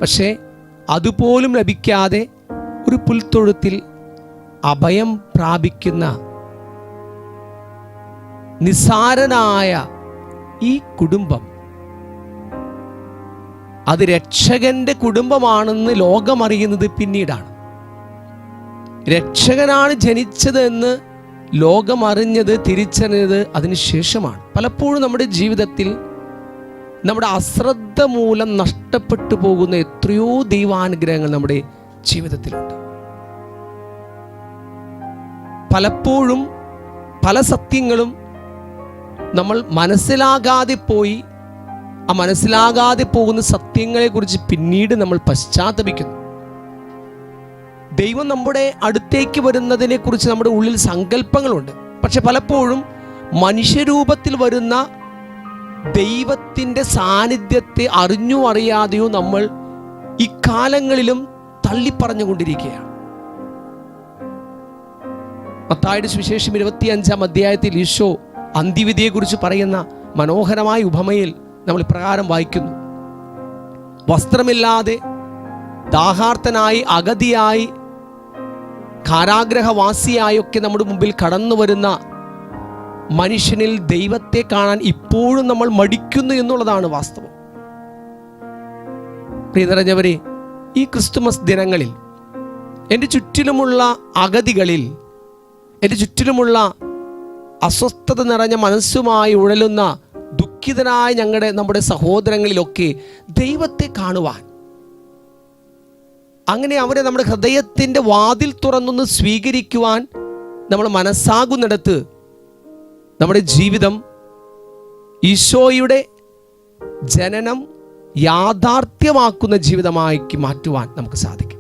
പക്ഷേ അതുപോലും ലഭിക്കാതെ ഒരു പുൽത്തൊഴുത്തിൽ അഭയം പ്രാപിക്കുന്ന നിസ്സാരനായ ഈ കുടുംബം, അത് രക്ഷകന്റെ കുടുംബമാണെന്ന് ലോകമറിയുന്നത് പിന്നീടാണ്. രക്ഷകനാണ് ജനിച്ചത് എന്ന് ലോകമറിഞ്ഞത്, തിരിച്ചറിഞ്ഞത് അതിനുശേഷമാണ്. പലപ്പോഴും നമ്മുടെ ജീവിതത്തിൽ നമ്മുടെ അശ്രദ്ധ മൂലം നഷ്ടപ്പെട്ടു പോകുന്ന എത്രയോ ദൈവാനുഗ്രഹങ്ങൾ നമ്മുടെ ജീവിതത്തിലുണ്ട്. പലപ്പോഴും പല സത്യങ്ങളും നമ്മൾ മനസ്സിലാകാതെ പോയി, ആ മനസ്സിലാകാതെ പോകുന്ന സത്യങ്ങളെക്കുറിച്ച് പിന്നീട് നമ്മൾ പശ്ചാത്തപിക്കുന്നു. ദൈവം നമ്മുടെ അടുത്തേക്ക് വരുന്നതിനെ കുറിച്ച് നമ്മുടെ ഉള്ളിൽ സങ്കല്പങ്ങളുണ്ട്. പക്ഷെ പലപ്പോഴും മനുഷ്യരൂപത്തിൽ വരുന്ന ദൈവത്തിൻ്റെ സാന്നിധ്യത്തെ അറിഞ്ഞോ അറിയാതെയോ നമ്മൾ ഇക്കാലങ്ങളിലും തള്ളിപ്പറഞ്ഞുകൊണ്ടിരിക്കുകയാണ്. മത്തായിയുടെ സുവിശേഷം 25-ാം അധ്യായത്തിൽ ഈശോ അന്ത്യവിധിയെക്കുറിച്ച് പറയുന്ന മനോഹരമായ ഉപമയിൽ നമ്മൾ ഇപ്രകാരം വായിക്കുന്നു: വസ്ത്രമില്ലാതെ, ദാഹാർത്തനായി, അഗതിയായി, കാരാഗ്രഹവാസിയായൊക്കെ നമ്മുടെ മുമ്പിൽ കടന്നു വരുന്ന മനുഷ്യനിൽ ദൈവത്തെ കാണാൻ ഇപ്പോഴും നമ്മൾ മടിക്കുന്നു എന്നുള്ളതാണ് വാസ്തവം. പ്രിയ നിറഞ്ഞവരെ, ഈ ക്രിസ്തുമസ് ദിനങ്ങളിൽ എൻ്റെ ചുറ്റിലുമുള്ള അഗതികളിൽ, എൻ്റെ ചുറ്റിലുമുള്ള അസ്വസ്ഥത നിറഞ്ഞ മനസ്സുമായി ഉഴലുന്ന ദുഃഖിതനായ നമ്മുടെ സഹോദരങ്ങളിലൊക്കെ ദൈവത്തെ കാണുവാൻ, അങ്ങനെ അവരെ നമ്മുടെ ഹൃദയത്തിൻ്റെ വാതിൽ തുറന്നൊന്ന് സ്വീകരിക്കുവാൻ നമ്മൾ മനസ്സാകുന്നിടത്ത് നമ്മുടെ ജീവിതം ഈശോയുടെ ജനനം യാഥാർത്ഥ്യമാക്കുന്ന ജീവിതമായി മാറ്റുവാൻ നമുക്ക് സാധിക്കും.